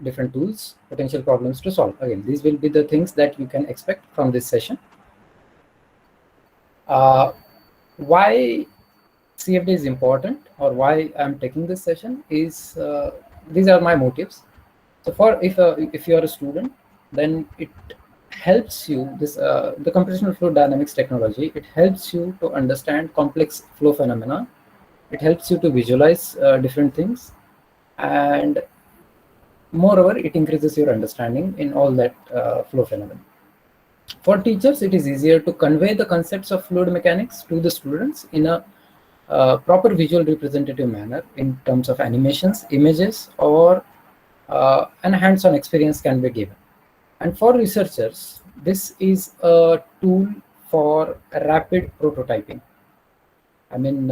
different tools, potential problems to solve. Again, these will be the things that you can expect from this session. Why CFD is important, or why I'm taking this session, is these are my motives. So if you are a student, then it helps you, this the computational fluid dynamics technology, it helps you to understand complex flow phenomena. It helps you to visualize different things, and moreover, it increases your understanding in all that flow phenomena. For teachers, it is easier to convey the concepts of fluid mechanics to the students in a proper visual representative manner in terms of animations, images, or and hands-on experience can be given. And for researchers, this is a tool for rapid prototyping. I mean,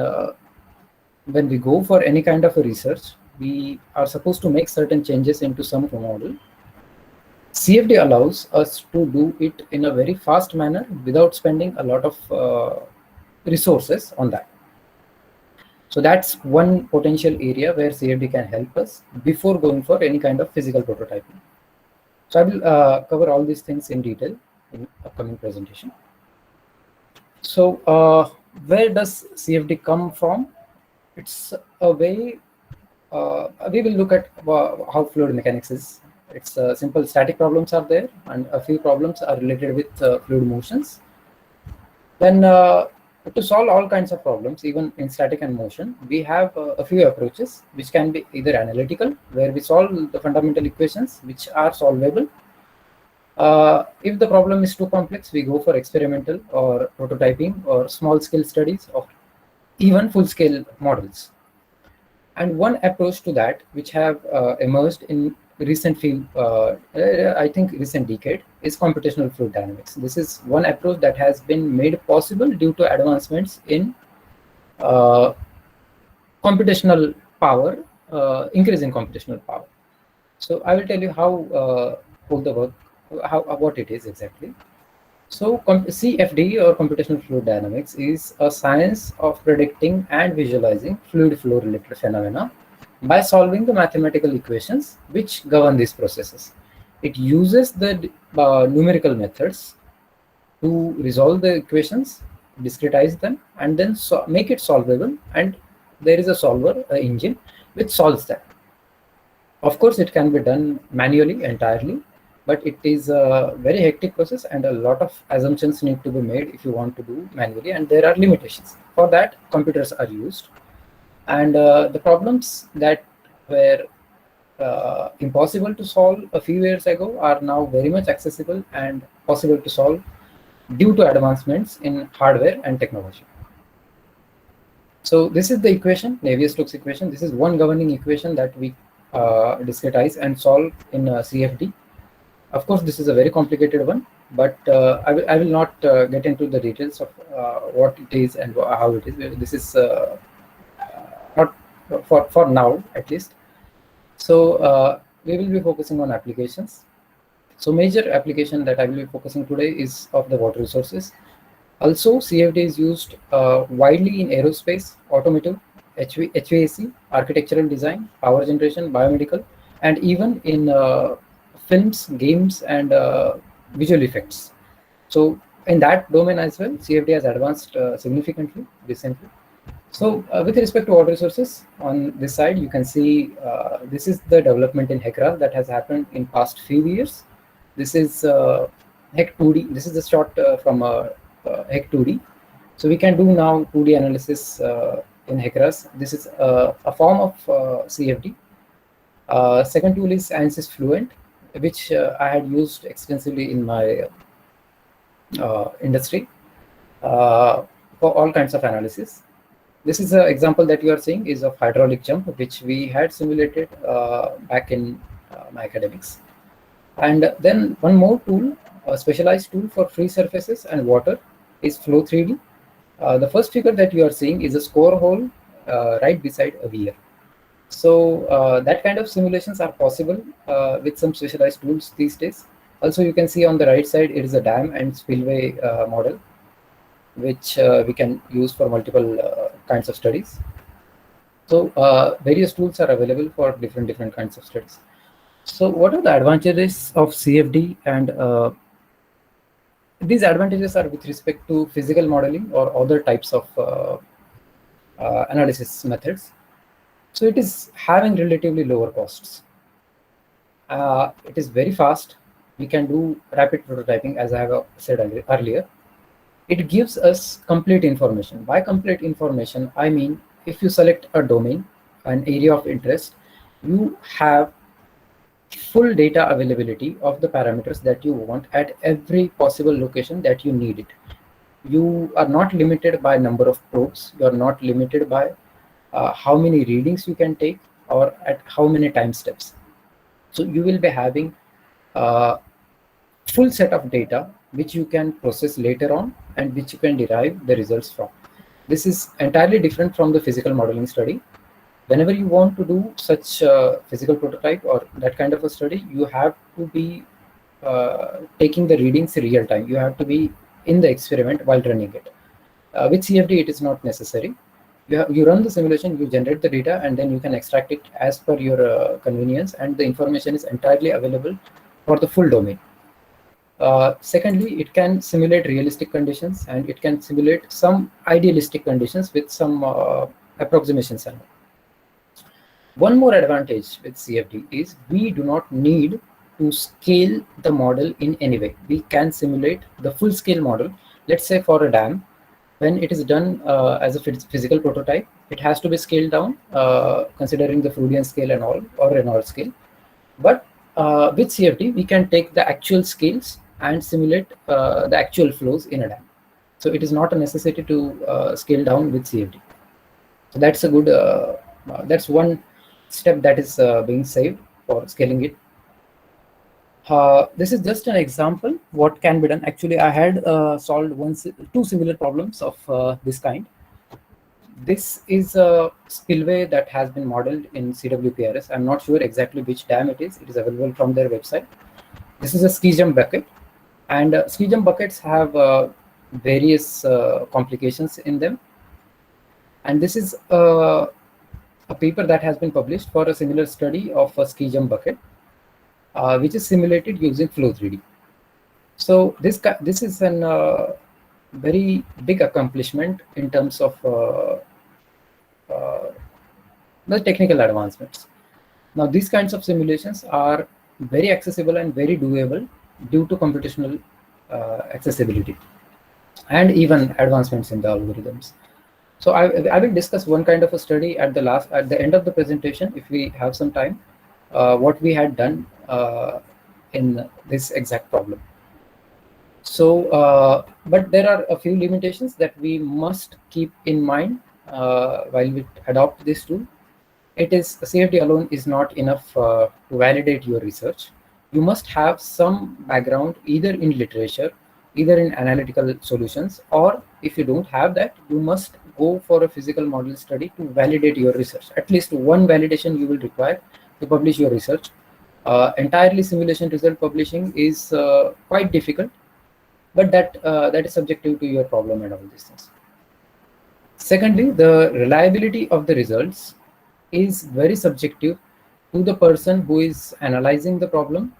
when we go for any kind of a research, we are supposed to make certain changes into some model. CFD allows us to do it in a very fast manner without spending a lot of resources on that. So that's one potential area where CFD can help us before going for any kind of physical prototyping. So I will cover all these things in detail in upcoming presentation. So where does CFD come from? It's a way, we will look at how fluid mechanics is. It's simple static problems are there, and a few problems are related with fluid motions. Then to solve all kinds of problems, even in static and motion, we have a few approaches, which can be either analytical, where we solve the fundamental equations which are solvable. If the problem is too complex, we go for experimental or prototyping or small scale studies or even full scale models. And one approach to that, which have emerged in recent field, I think recent decade, is computational fluid dynamics. This is one approach that has been made possible due to advancements in computational power, increase in computational power. So I will tell you how all the work, what it is exactly. So CFD, or computational fluid dynamics, is a science of predicting and visualizing fluid flow related phenomena by solving the mathematical equations which govern these processes. It uses the numerical methods to resolve the equations, discretize them, and then make it solvable. And there is a solver, an engine, which solves that. Of course, it can be done manually entirely, but it is a very hectic process, and a lot of assumptions need to be made if you want to do manually, and there are limitations. For that, computers are used. And the problems that were impossible to solve a few years ago are now very much accessible and possible to solve due to advancements in hardware and technology. So this is the equation, Navier-Stokes equation. This is one governing equation that we discretize and solve in CFD. Of course, this is a very complicated one, but I will not get into the details of what it is and how it is. This is not for now, at least. So we will be focusing on applications. So major application that I will be focusing today is of the water resources. Also, CFD is used widely in aerospace, automotive, HVAC, architectural design, power generation, biomedical, and even in films, games, and visual effects. So in that domain as well, CFD has advanced significantly recently. So with respect to water resources, on this side, you can see this is the development in HECRA that has happened in past few years. This is HEC 2D. This is the shot from HEC 2D. So we can do now 2D analysis in HECRAS. This is a form of CFD. Second tool is ANSYS Fluent, which I had used extensively in my industry for all kinds of analysis. This is an example that you are seeing is of hydraulic jump, which we had simulated back in my academics. And then one more tool, a specialized tool for free surfaces and water, is Flow3D. The first figure that you are seeing is a score hole right beside a weir. So that kind of simulations are possible with some specialized tools these days. Also, you can see on the right side, it is a dam and spillway model, which we can use for multiple kinds of studies. So various tools are available for different kinds of studies. So what are the advantages of CFD? And these advantages are with respect to physical modeling or other types of analysis methods. So it is having relatively lower costs. It is very fast. We can do rapid prototyping, as I have said earlier. It gives us complete information. By complete information, I mean if you select a domain, an area of interest, you have full data availability of the parameters that you want at every possible location that you need it. You are not limited by number of probes. You are not limited by how many readings you can take or at how many time steps. So you will be having a full set of data which you can process later on and which you can derive the results from. This is entirely different from the physical modeling study. Whenever you want to do such physical prototype or that kind of a study, you have to be taking the readings real time. You have to be in the experiment while running it. With CFD, it is not necessary. You run the simulation, you generate the data, and then you can extract it as per your convenience, and the information is entirely available for the full domain. Secondly, it can simulate realistic conditions, and it can simulate some idealistic conditions with some approximations. One more advantage with CFD is we do not need to scale the model in any way. We can simulate the full scale model. Let's say for a dam, when it is done as a physical prototype, it has to be scaled down considering the Freudian scale and all, or Reynolds scale. But with CFD, we can take the actual scales and simulate the actual flows in a dam. So it is not a necessity to scale down with CFD. So that's a good, that's one step that is being saved for scaling it. This is just an example what can be done. Actually, I had solved two similar problems of this kind. This is a spillway that has been modeled in CWPRS. I'm not sure exactly which dam it is. It is available from their website. This is a ski jump bucket, and ski jump buckets have various complications in them. And this is a paper that has been published for a similar study of a ski jump bucket, which is simulated using Flow3D. So this is an very big accomplishment in terms of the technical advancements. Now, these kinds of simulations are very accessible and very doable due to computational accessibility and even advancements in the algorithms. So I will discuss one kind of a study at the end of the presentation, if we have some time, what we had done in this exact problem. So, but there are a few limitations that we must keep in mind while we adopt this tool. It is CFD alone is not enough to validate your research. You must have some background either in literature, either in analytical solutions, or if you don't have that, you must go for a physical model study to validate your research. At least one validation you will require to publish your research. Entirely simulation result publishing is quite difficult, but that is subjective to your problem and all these things. Secondly, the reliability of the results is very subjective to the person who is analyzing the problem,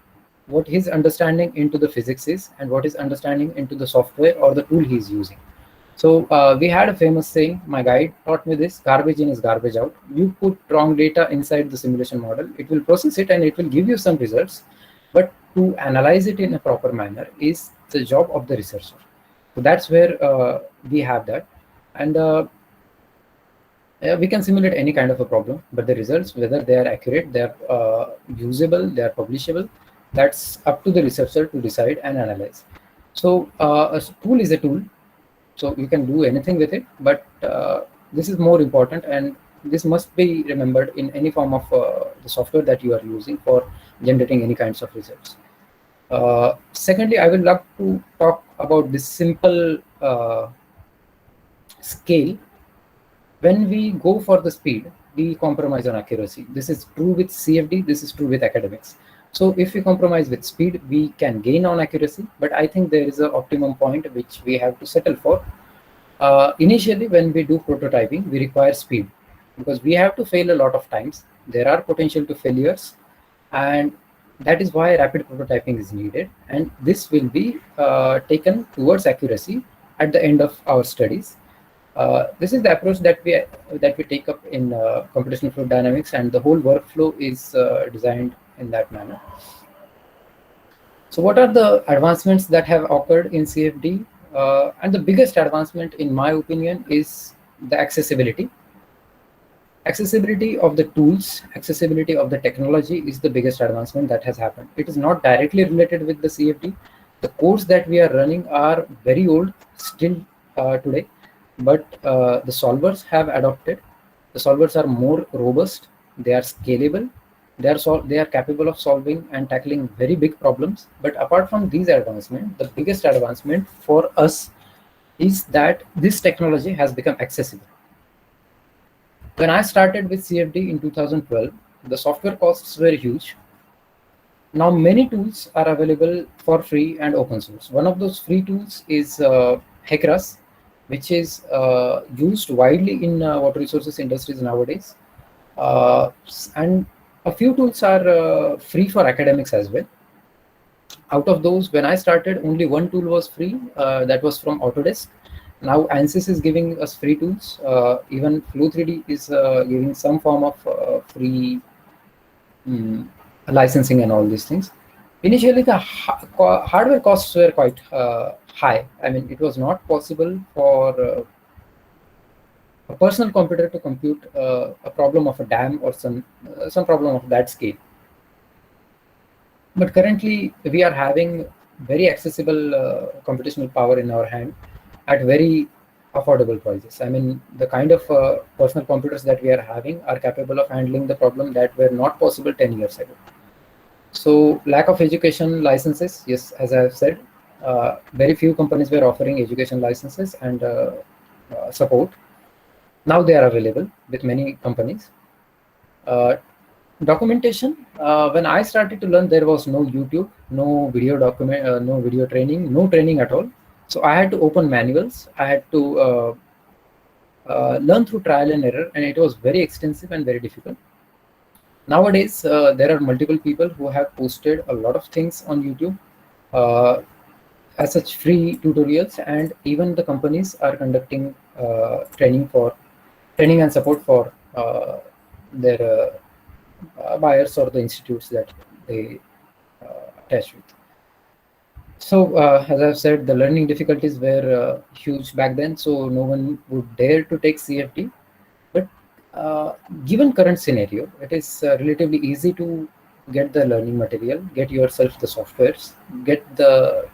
what his understanding into the physics is, and what his understanding into the software or the tool he is using. So we had a famous saying, my guide taught me this: garbage in is garbage out. You put wrong data inside the simulation model, it will process it and it will give you some results, but to analyze it in a proper manner is the job of the researcher. So that's where we have that. And we can simulate any kind of a problem, but the results, whether they are accurate, they are usable, they are publishable, that's up to the researcher to decide and analyze. So a tool is a tool, so you can do anything with it, but this is more important, and this must be remembered in any form of the software that you are using for generating any kinds of results. Secondly, I would love to talk about this simple scale. When we go for the speed, we compromise on accuracy. This is true with CFD, this is true with academics. So if we compromise with speed, we can gain on accuracy, but I think there is an optimum point which we have to settle for. Initially, when we do prototyping, we require speed because we have to fail a lot of times. There are potential to failures, and That is why rapid prototyping is needed, and this will be taken towards accuracy at the end of our studies. This is the approach that we take up in computational fluid dynamics, and the whole workflow is designed in that manner. So what are the advancements that have occurred in CFD? And the biggest advancement, in my opinion, is the accessibility. Accessibility of the tools, accessibility of the technology is the biggest advancement that has happened. It is not directly related with the CFD. The codes that we are running are very old still today, but the solvers have adopted. The solvers are more robust, they are scalable, they are capable of solving and tackling very big problems. But apart from these advancements, the biggest advancement for us is that this technology has become accessible. When I started with CFD in 2012, the software costs were huge. Now many tools are available for free and open source. One of those free tools is HECRAS, which is used widely in water resources industries nowadays. And a few tools are free for academics as well. Out of those, when I started, only one tool was free, that was from Autodesk. Now ANSYS is giving us free tools. Even Flow3D is giving some form of free licensing and all these things. Initially, the hardware costs were quite high. I mean, it was not possible for a personal computer to compute a problem of a dam or some problem of that scale. But currently, we are having very accessible computational power in our hand at very affordable prices. I mean, the kind of personal computers that we are having are capable of handling the problem that were not possible 10 years ago. So lack of education licenses, yes, as I have said, very few companies were offering education licenses and support. Now they are available with many companies. Documentation, when I started to learn, there was no YouTube, no video document, no video training, no training at all. So I had to open manuals. I had to learn through trial and error, and it was very extensive and very difficult. Nowadays, there are multiple people who have posted a lot of things on YouTube uh, as such free tutorials, and even the companies are conducting training and support for their buyers or the institutes that they attach with. So, as I've said, the learning difficulties were huge back then, so no one would dare to take CFD. But given current scenario, it is relatively easy to get the learning material, get yourself the softwares, get the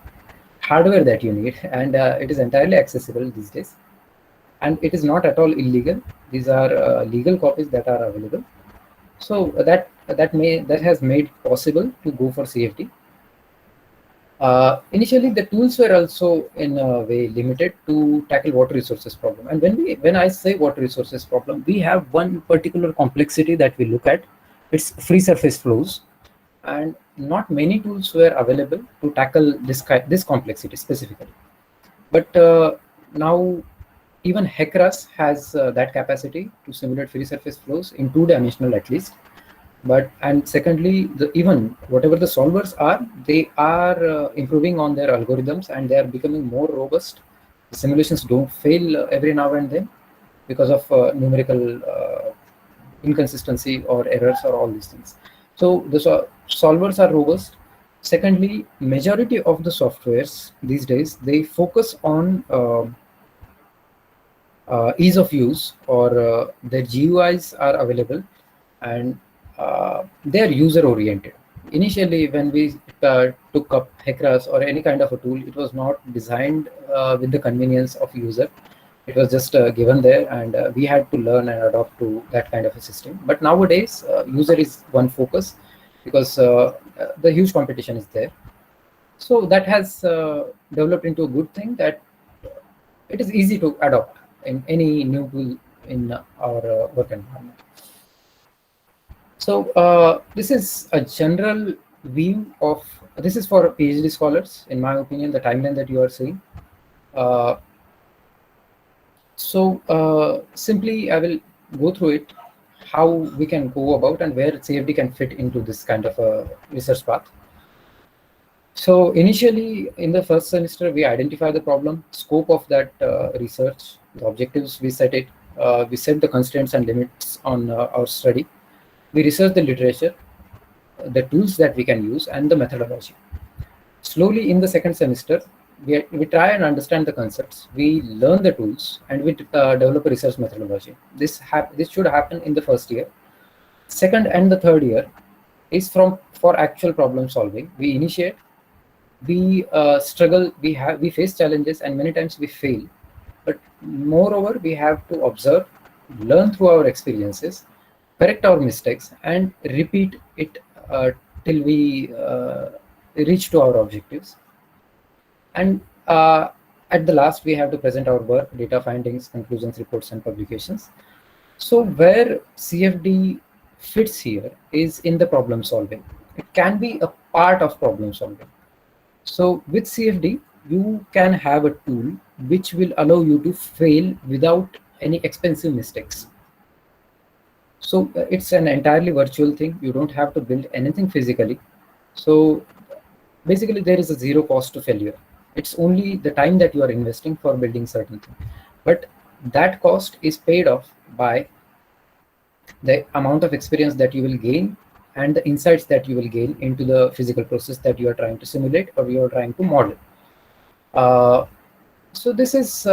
hardware that you need, and it is entirely accessible these days. And it is not at all illegal. These are legal copies that are available. So that has made possible to go for CFD. Initially, the tools were also in a way limited to tackle water resources problem. And when I say water resources problem, we have one particular complexity that we look at. It's free surface flows, and not many tools were available to tackle this complexity specifically. But now even HECRAS has that capacity to simulate free surface flows in two-dimensional at least. But and secondly, even whatever the solvers are, they are improving on their algorithms and they are becoming more robust. The simulations don't fail every now and then because of numerical inconsistency or errors or all these things. So the solvers are robust. Secondly, majority of the softwares these days, they focus on ease of use, or their GUIs are available, and they are user oriented. Initially, when we took up HECRAS or any kind of a tool, it was not designed with the convenience of user. It was just given there, and we had to learn and adopt to that kind of a system. But nowadays, user is one focus because the huge competition is there. So that has developed into a good thing that it is easy to adopt in any new tool in our work environment. So this is a general view of, this is for PhD scholars, in my opinion, the timeline that you are seeing. So simply I will go through it. how we can go about and where CFD can fit into this kind of a research path. So initially in the first semester, we identify the problem, scope of that research, the objectives, we set it, we set the constraints and limits on our study. We research the literature, the tools that we can use, and the methodology. Slowly in the second semester, we try and understand the concepts, we learn the tools, and we develop a research methodology. This should happen in the first year. Second and the third year is for actual problem solving. We initiate, we struggle, we face challenges, and many times we fail. But moreover, we have to observe, learn through our experiences, correct our mistakes, and repeat it till we reach to our objectives. And at the last, we have to present our work, data findings, conclusions, reports, and publications. So where CFD fits here is in the problem solving. It can be a part of problem solving. So with CFD, you can have a tool which will allow you to fail without any expensive mistakes. So it's an entirely virtual thing. You don't have to build anything physically. So basically there is a zero cost to failure. It's only the time that you are investing for building certain thing. But that cost is paid off by the amount of experience that you will gain and the insights that you will gain into the physical process that you are trying to simulate or you are trying to model. So this is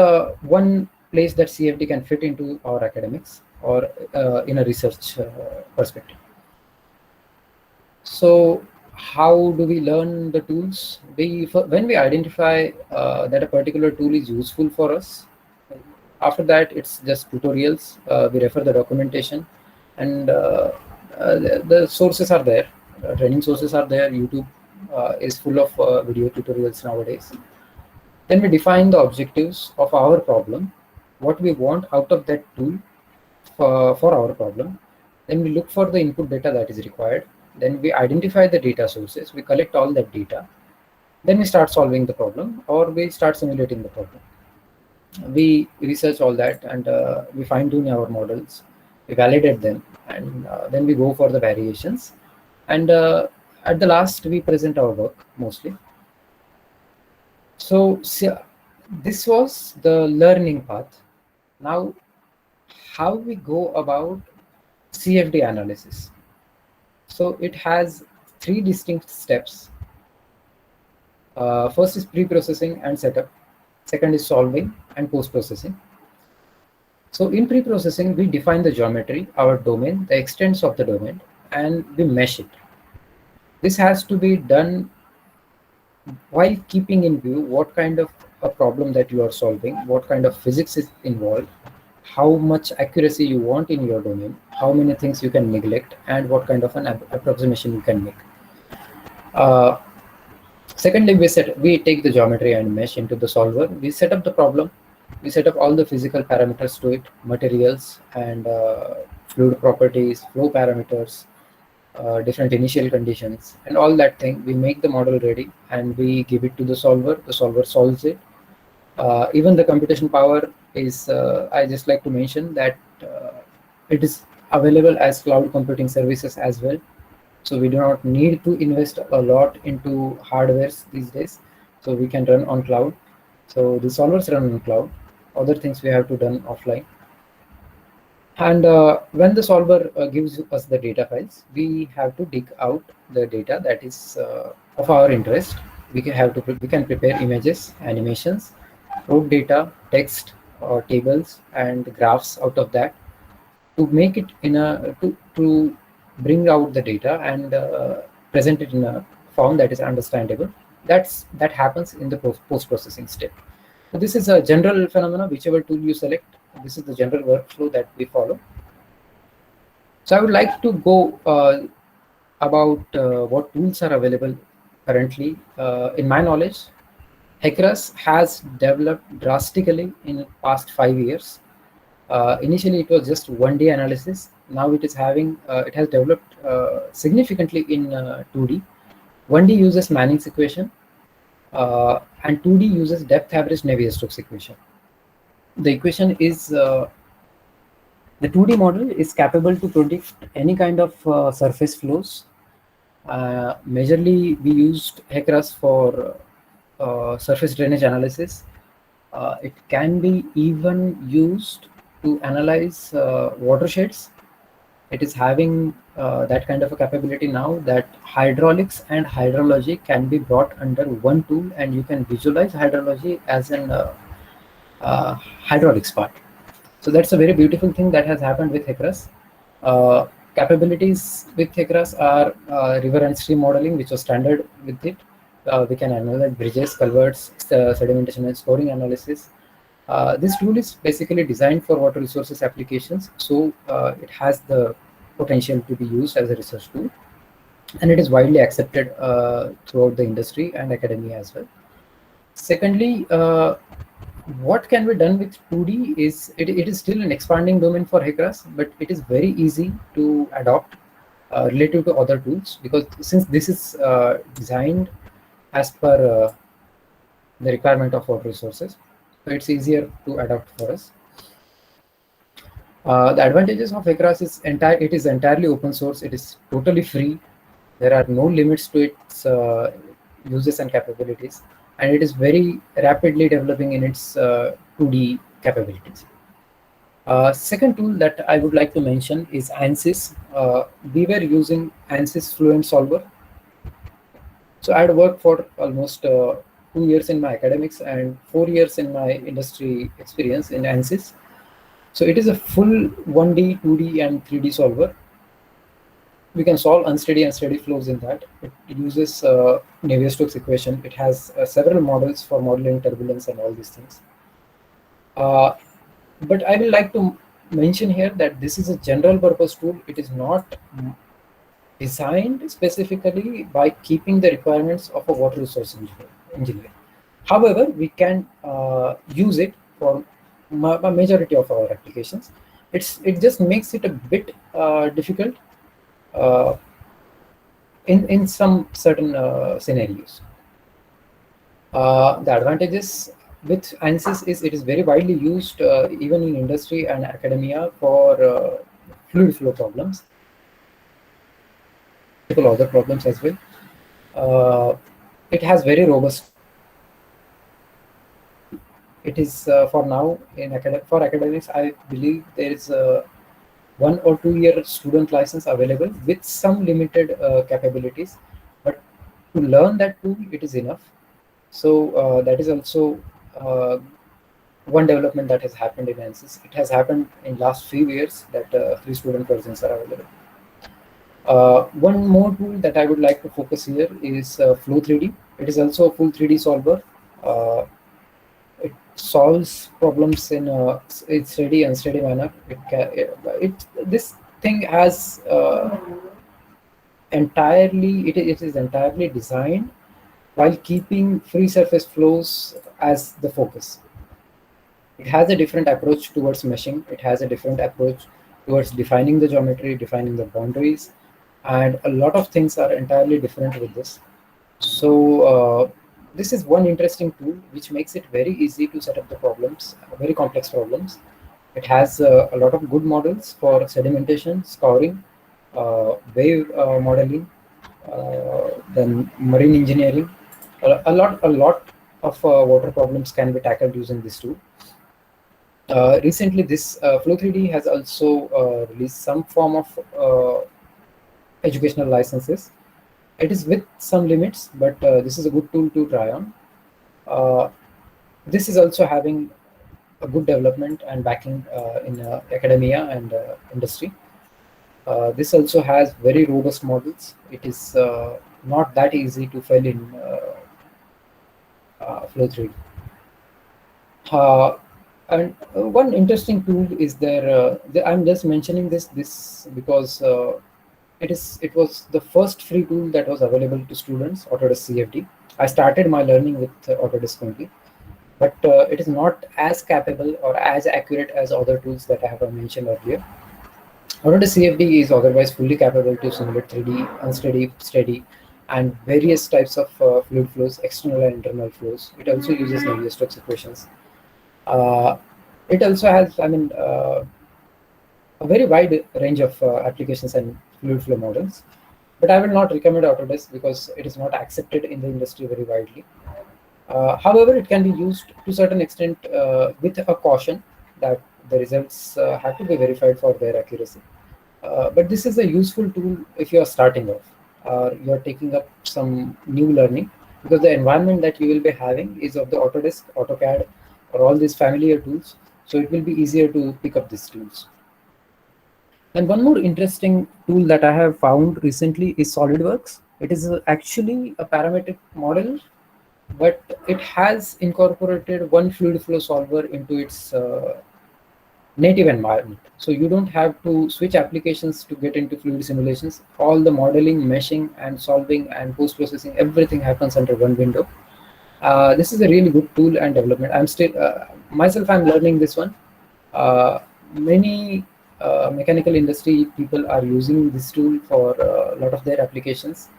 one place that CFD can fit into our academics or in a research perspective. So how do we learn the tools? When we identify that a particular tool is useful for us, after that it's just tutorials. We refer the documentation, and the sources are there. Training sources are there. YouTube is full of video tutorials nowadays. Then we define the objectives of our problem, what we want out of that tool for our problem. Then we look for the input data that is required. Then we identify the data sources, we collect all that data. Then we start solving the problem, or we start simulating the problem. We research all that, and we fine tune our models, we validate them, and then we go for the variations. And at the last, we present our work mostly. So this was the learning path. Now, how we go about CFD analysis. So it has three distinct steps. First is pre-processing and setup. Second is solving and post-processing. So in pre-processing, we define the geometry, our domain, the extents of the domain, and we mesh it. This has to be done while keeping in view what kind of a problem that you are solving, what kind of physics is involved, how much accuracy you want in your domain, how many things you can neglect, and what kind of an approximation you can make. Secondly, we take the geometry and mesh into the solver. We set up the problem. We set up all the physical parameters to it, materials and fluid properties, flow parameters, different initial conditions, and all that thing. We make the model ready and we give it to the solver. The solver solves it. Even the computation power is, I just like to mention that it is available as cloud computing services as well. So we do not need to invest a lot into hardwares these days. So we can run on cloud. So the solvers run on cloud. Other things we have to done offline. And when the solver gives us the data files, we have to dig out the data that is of our interest. We can prepare images, animations, root data, text, or tables, and graphs out of that to make it in a to bring out the data and present it in a form that is understandable. That happens in the post-processing step. So this is a general phenomena. Whichever tool you select, this is the general workflow that we follow. So I would like to go about what tools are available currently. In my knowledge, HECRAS has developed drastically in past 5 years. Initially, it was just 1D analysis. Now it is having it has developed significantly in 2D. 1D uses Manning's equation, and 2D uses depth average Navier-Stokes equation. The equation is The 2D model is capable to predict any kind of surface flows. Majorly, we used HECRAS for surface drainage analysis. It can be even used to analyze watersheds. It is having that kind of a capability now that hydraulics and hydrology can be brought under one tool, and you can visualize hydrology as an hydraulics part. So that's a very beautiful thing that has happened with HECRAS. Capabilities with HECRAS are river and stream modeling, which was standard with it. We can analyze bridges, culverts, sedimentation and scoring analysis. This tool is basically designed for water resources applications, so it has the potential to be used as a research tool, and it is widely accepted throughout the industry and academia as well. Secondly, what can be done with 2D is it is still an expanding domain for HECRAS, but it is very easy to adopt relative to other tools, because since this is designed as per the requirement of water resources, so it's easier to adopt for us. The advantages of HECRAS is it is entirely open source. It is totally free. There are no limits to its uses and capabilities, and it is very rapidly developing in its 2D capabilities. Second tool that I would like to mention is ANSYS. We were using ANSYS Fluent Solver. So I had worked for almost 2 years in my academics and 4 years in my industry experience in ANSYS. So it is a full 1D, 2D, and 3D solver. We can solve unsteady and steady flows in that. It uses Navier-Stokes equation. It has several models for modeling turbulence and all these things. But I will like to mention here that this is a general purpose tool. It is not designed specifically by keeping the requirements of a water resource engineer. However, we can use it for a majority of our applications. It just makes it a bit difficult in some certain scenarios. The advantages with ANSYS is it is very widely used even in industry and academia for fluid flow problems, other problems as well. It has very robust. It is for now for academics. I believe there is a 1 or 2 year student license available with some limited capabilities, but to learn that tool, it is enough. So that is also one development that has happened in ANSYS. It has happened in last few years that free student versions are available. One more tool that I would like to focus here is Flow3D. It is also a full 3D solver. It solves problems in a steady and steady manner. This thing has it is entirely designed while keeping free surface flows as the focus. It has a different approach towards meshing. It has a different approach towards defining the geometry, defining the boundaries, and a lot of things are entirely different with this. So this is one interesting tool which makes it very easy to set up the problems, very complex problems. It has a lot of good models for sedimentation, scouring, wave modeling, then marine engineering. A lot of water problems can be tackled using this tool. Recently, this Flow3D has also released some form of educational licenses. It is with some limits, but this is a good tool to try on. This is also having a good development and backing in academia and industry. This also has very robust models. It is not that easy to fail in Flow3D. And one interesting tool is there. I'm just mentioning this because it was the first free tool that was available to students, Autodesk CFD. I started my learning with Autodesk only, but it is not as capable or as accurate as other tools that I have mentioned earlier. Autodesk CFD is otherwise fully capable to simulate 3D, unsteady, steady, and various types of fluid flows, external and internal flows. It also uses Navier-Stokes equations. It also has, a very wide range of applications and fluid flow models. But I will not recommend Autodesk because it is not accepted in the industry very widely. However, it can be used to certain extent with a caution that the results have to be verified for their accuracy. But this is a useful tool if you are starting off or you are taking up some new learning, because the environment that you will be having is of the Autodesk, AutoCAD, or all these familiar tools. So it will be easier to pick up these tools. And one more interesting tool that I have found recently is SolidWorks. It is actually a parametric model, but it has incorporated one fluid flow solver into its native environment. So you don't have to switch applications to get into fluid simulations. All the modeling, meshing, and solving and post processing, everything happens under one window. This is a really good tool and development. I'm still myself, I'm learning this one. Many mechanical industry people are using this tool for a lot of their applications,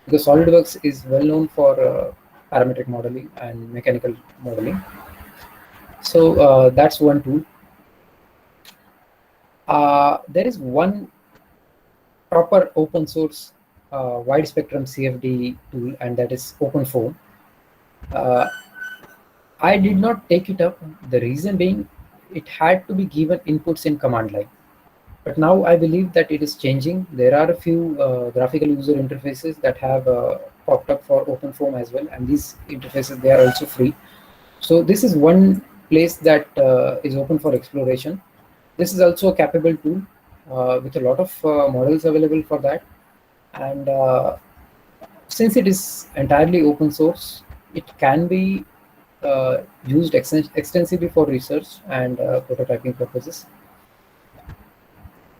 because SolidWorks is well known for parametric modeling and mechanical modeling. So that's one tool. There is one proper open source wide spectrum CFD tool, and that is OpenFOAM. I did not take it up. The reason being, it had to be given inputs in command line. But now I believe that it is changing. There are a few graphical user interfaces that have popped up for OpenFOAM as well, and these interfaces, they are also free. So this is one place that is open for exploration. This is also a capable tool with a lot of models available for that. And since it is entirely open source, it can be used extensively for research and prototyping purposes.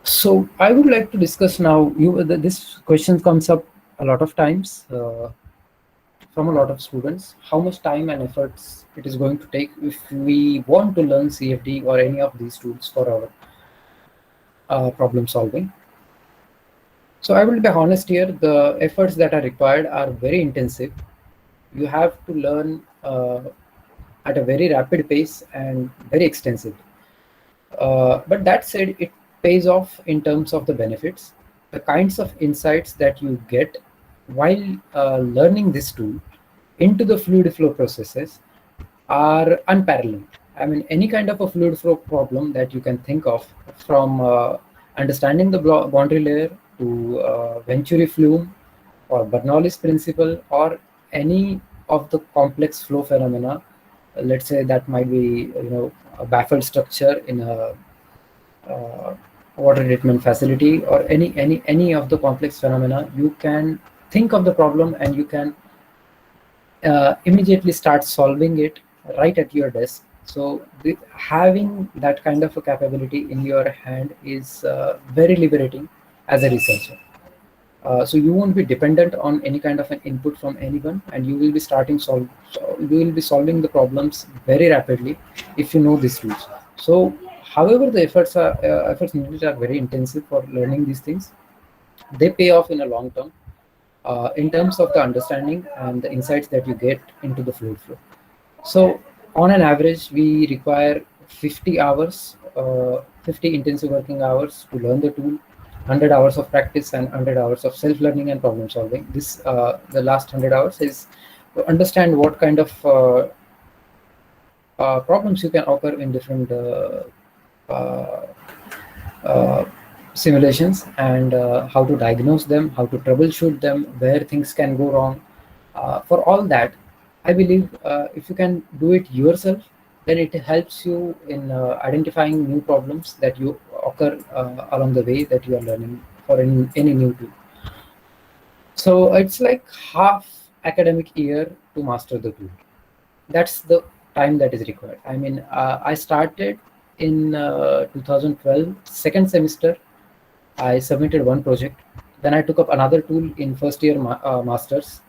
So I would like to discuss now. This question comes up a lot of times from a lot of students. How much time and efforts it is going to take if we want to learn CFD or any of these tools for our problem solving. So I will be honest here. The efforts that are required are very intensive. You have to learn at a very rapid pace and very extensive. But that said, it pays off in terms of the benefits. The kinds of insights that you get while learning this tool into the fluid flow processes are unparalleled. I mean, any kind of a fluid flow problem that you can think of, from understanding the boundary layer to Venturi flume or Bernoulli's principle, or any of the complex flow phenomena. Let's say that might be, a baffled structure in a water treatment facility, or any of the complex phenomena. You can think of the problem and you can immediately start solving it right at your desk. So having that kind of a capability in your hand is very liberating as a researcher. So you won't be dependent on any kind of an input from anyone, and you will be you will be solving the problems very rapidly if you know these tools. So, however, the efforts needed are very intensive for learning these things. They pay off in a long term in terms of the understanding and the insights that you get into the fluid flow. So, on an average, we require 50 hours, 50 intensive working hours to learn the tool, 100 hours of practice, and 100 hours of self-learning and problem solving. The last 100 hours is to understand what kind of problems you can occur in different uh, uh, simulations, and how to diagnose them, how to troubleshoot them, where things can go wrong. For all that, I believe if you can do it yourself, then it helps you in identifying new problems that you occur along the way that you are learning for any new tool. So it's like half academic year to master the tool. That's the time that is required. I mean, I started in 2012, second semester. I submitted one project. Then I took up another tool in first year masters.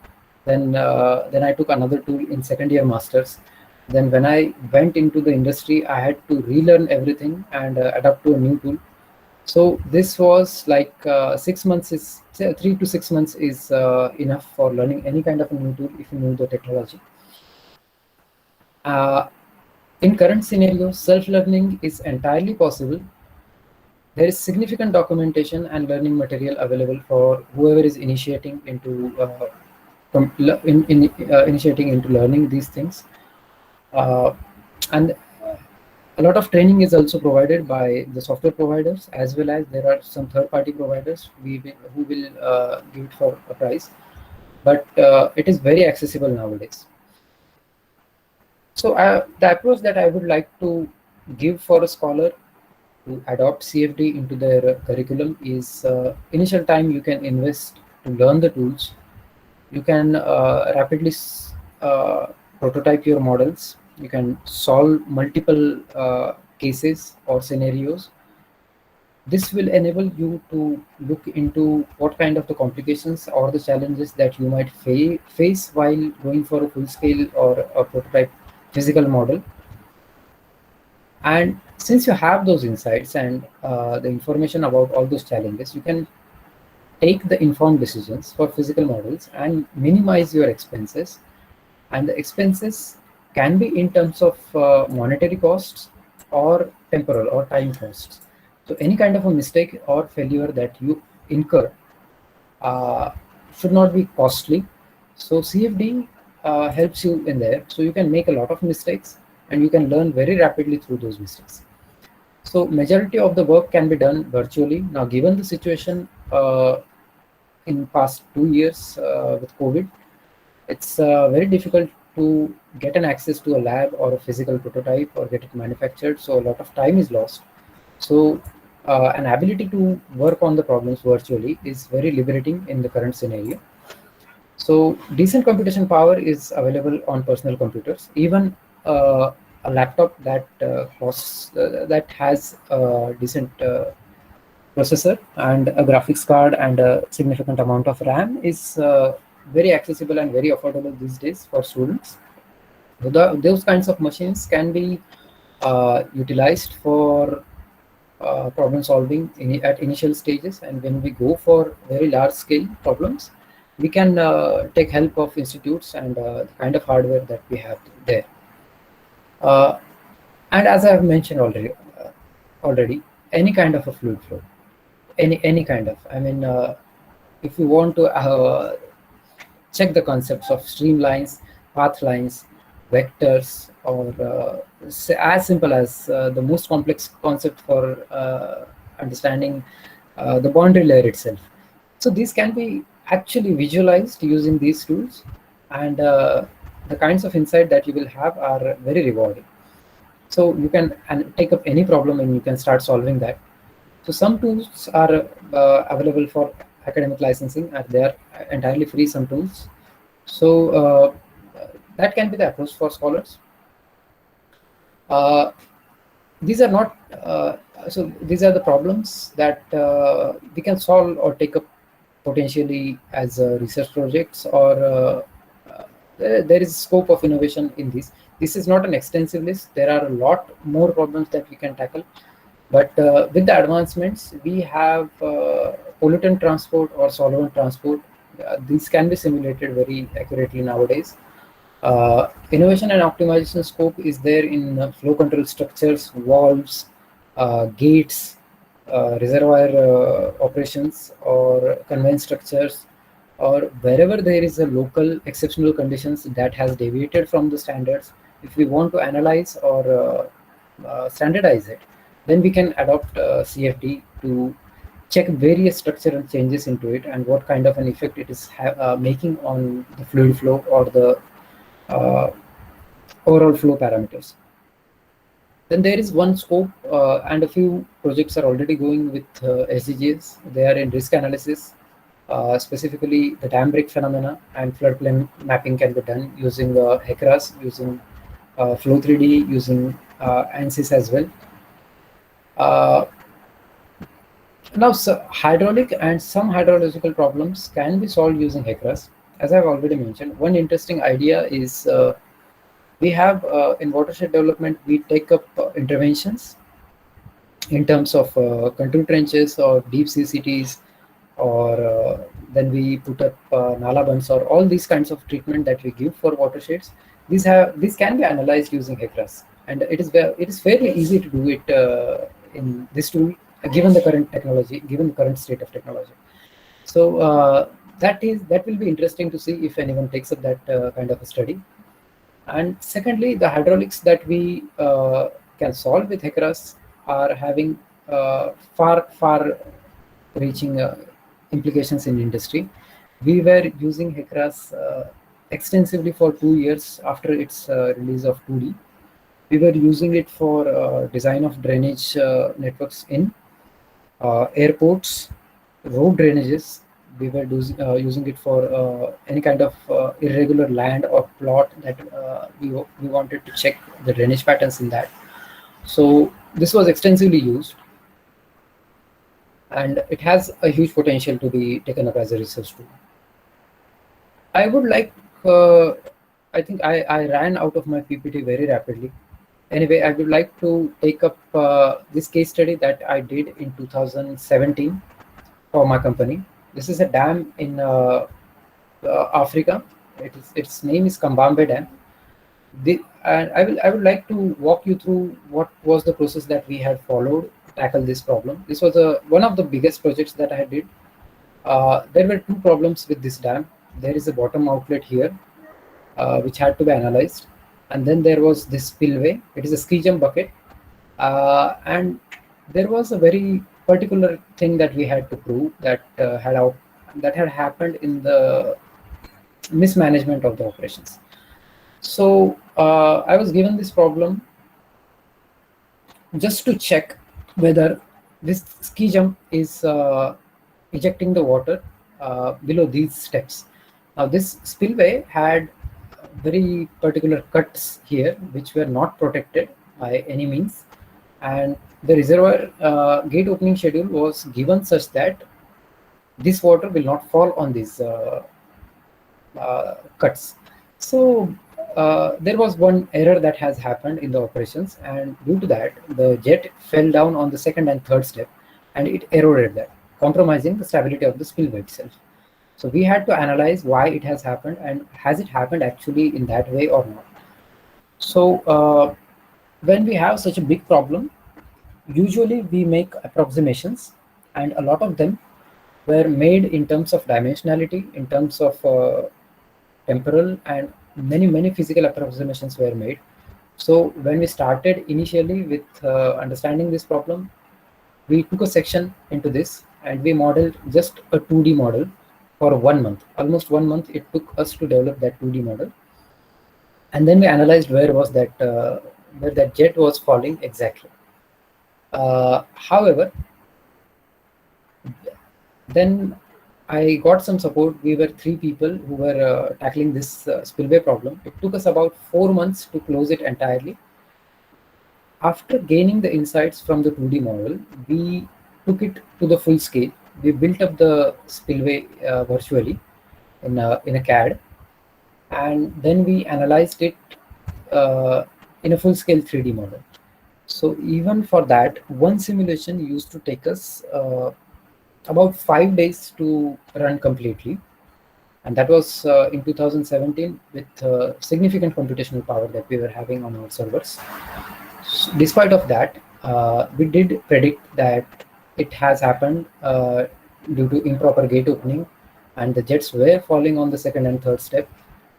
Then I took another tool in second year masters. Then when I went into the industry, I had to relearn everything and adapt to a new tool. So this was like 6 months is 3 to 6 months is enough for learning any kind of a new tool if you know the technology. Uh, in current scenario, self-learning is entirely possible There is significant documentation and learning material available for whoever is initiating into initiating into learning these things. And a lot of training is also provided by the software providers, as well as there are some third-party providers who will give it for a price, but it is very accessible nowadays. So the approach that I would like to give for a scholar to adopt CFD into their curriculum is initial time you can invest to learn the tools. You can rapidly prototype your models. You can solve multiple cases or scenarios. This will enable you to look into what kind of the complications or the challenges that you might face while going for a full scale or a prototype physical model. And since you have those insights and the information about all those challenges, you can take the informed decisions for physical models and minimize your expenses. And the expenses can be in terms of monetary costs or temporal or time costs. So any kind of a mistake or failure that you incur uh, should not be costly. So CFD helps you in there. So you can make a lot of mistakes and you can learn very rapidly through those mistakes. So majority of the work can be done virtually. Now, given the situation in past 2 years with COVID, it's very difficult to get an access to a lab or a physical prototype or get it manufactured. So a lot of time is lost. So an ability to work on the problems virtually is very liberating in the current scenario. So decent computation power is available on personal computers. Even a laptop that costs that has a decent processor and a graphics card and a significant amount of RAM is very accessible and very affordable these days for students. Those kinds of machines can be utilized for problem solving at initial stages, and when we go for very large scale problems, we can take help of institutes and the kind of hardware that we have there. Uh, and as I have mentioned already, any kind of a fluid flow, any kind of, I mean, if you want to check the concepts of streamlines, path lines, vectors, or as simple as the most complex concept for understanding the boundary layer itself. So these can be actually visualized using these tools, and the kinds of insight that you will have are very rewarding. So you can take up any problem and you can start solving that. So some tools are available for academic licensing, and they are entirely free. Some tools, so that can be the approach for scholars. Uh, these are not so these are the problems that we can solve or take up potentially as research projects, or there is scope of innovation in this. This is not an extensive list. There are a lot more problems that we can tackle, but with the advancements we have pollutant transport or solvent transport. These can be simulated very accurately nowadays. Innovation and optimization scope is there in flow control structures, valves, gates, reservoir operations, or conveyance structures, or wherever there is a local exceptional conditions that has deviated from the standards. If we want to analyze or standardize it, then we can adopt CFD to check various structural changes into it and what kind of an effect it is making on the fluid flow or the uh, overall flow parameters. Then there is one scope, and a few projects are already going with SDGs. They are in risk analysis, specifically the dam break phenomena and floodplain mapping can be done using HECRAS, using Flow 3D, using ANSYS as well. Uh, Now, so hydraulic and some hydrological problems can be solved using HECRAS. As I've already mentioned, one interesting idea is we have in watershed development, we take up interventions in terms of contour trenches or deep CCTs, or then we put up nala bunds, or all these kinds of treatment that we give for watersheds. These can be analyzed using HECRAS, and it is fairly easy to do it in this tool. given the current technology, given the current state of technology. So that will be interesting to see if anyone takes up that kind of a study. And secondly, the hydraulics that we can solve with HECRAS are having far reaching implications in industry. We were using HECRAS extensively for 2 years after its release of 2D. We were using it for design of drainage networks in airports, road drainages. We were using it for any kind of irregular land or plot that we wanted to check the drainage patterns in that. So this was extensively used, and it has a huge potential to be taken up as a research tool. I would like, I think I ran out of my PPT very rapidly. Anyway, I would like to take up this case study that I did in 2017 for my company. This is a dam in Africa. Its name is Kambambe Dam. And I would like to walk you through what was the process that we had followed to tackle this problem. This was one of the biggest projects that I did. There were two problems with this dam. There is a bottom outlet here, which had to be analyzed, and then there was this spillway. It is a ski jump bucket, and there was a very particular thing that we had to prove that had happened in the mismanagement of the operations. So I was given this problem just to check whether this ski jump is ejecting the water below these steps. Now this spillway had very particular cuts here which were not protected by any means, and the reservoir gate opening schedule was given such that this water will not fall on these cuts. So there was one error that has happened in the operations, and due to that the jet fell down on the second and third step, and it eroded that, compromising the stability of the spillway itself. So we had to analyze why it has happened, and has it happened actually in that way or not. So when we have such a big problem, usually we make approximations, and a lot of them were made in terms of dimensionality, in terms of temporal, and many physical approximations were made. So when we started initially with understanding this problem, we took a section into this and we modeled just a 2D model for 1 month. Almost 1 month it took us to develop that 2D model, and then we analyzed where that jet was falling exactly. However, then I got some support. We were 3 people who were tackling this spillway problem. It took us about 4 months to close it entirely. After gaining the insights from the 2D model, we took it to the full scale. We built up the spillway virtually in a CAD, and then we analyzed it in a full-scale 3D model. So even for that, one simulation used to take us about 5 days to run completely, and that was in 2017 with significant computational power that we were having on our servers. So despite of that, we did predict that it has happened due to improper gate opening, and the jets were falling on the second and third step,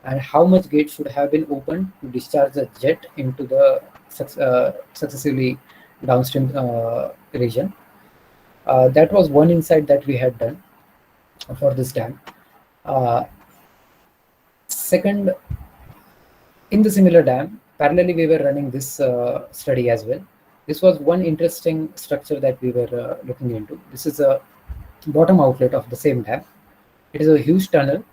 and how much gate should have been opened to discharge the jet into the successively downstream region. That was one insight that we had done for this dam. Second, in the similar dam, parallelly we were running this study as well. This was one interesting structure that we were looking into. This is a bottom outlet of the same dam. It is a huge tunnel,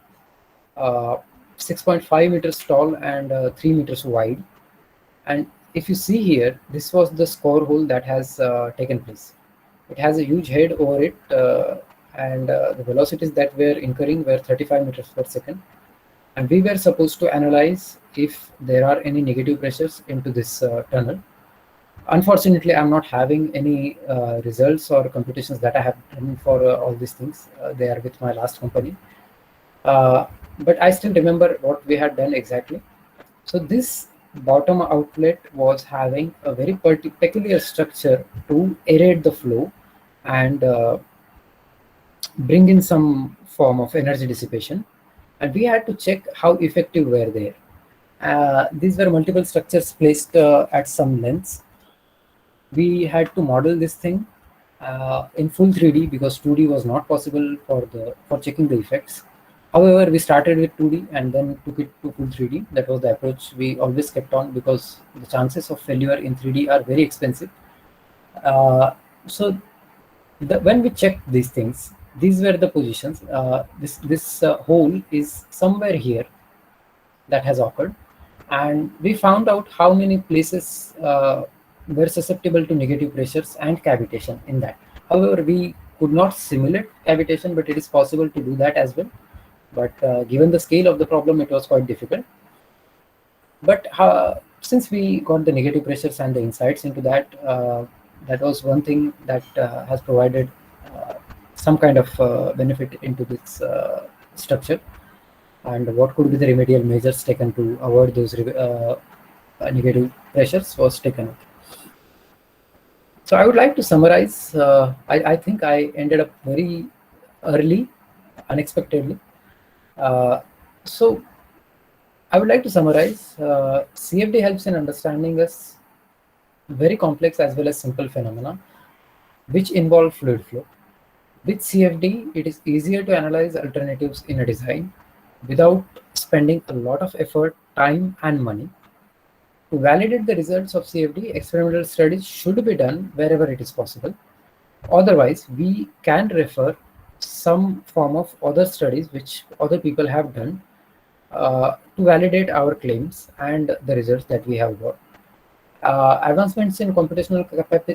6.5 meters tall and 3 meters wide. And if you see here, this was the score hole that has taken place. It has a huge head over it, and the velocities that were incurring were 35 meters per second. And we were supposed to analyze if there are any negative pressures into this tunnel. Unfortunately, I'm not having any results or computations that I have done for all these things. They are with my last company. But I still remember what we had done exactly. So this bottom outlet was having a very peculiar structure to aerate the flow and bring in some form of energy dissipation, and we had to check how effective were they. These were multiple structures placed at some lengths. We had to model this thing in full 3D because 2D was not possible for checking the effects. However, we started with 2D and then took it to full 3D. That was the approach we always kept on because the chances of failure in 3D are very expensive. So when we checked these things, these were the positions. This hole is somewhere here that has occurred, and we found out how many places were susceptible to negative pressures and cavitation in that. However, we could not simulate cavitation, but it is possible to do that as well. But given the scale of the problem, it was quite difficult. But since we got the negative pressures and the insights into that, that was one thing that has provided some kind of benefit into this structure, and what could be the remedial measures taken to avoid those negative pressures was taken. So I would like to summarize. I think I ended up very early, unexpectedly. So I would like to summarize. CFD helps in understanding us very complex as well as simple phenomena which involve fluid flow. With CFD, it is easier to analyze alternatives in a design without spending a lot of effort, time, and money. To validate the results of CFD, experimental studies should be done wherever it is possible. Otherwise, we can refer some form of other studies which other people have done to validate our claims and the results that we have got. Advancements in computational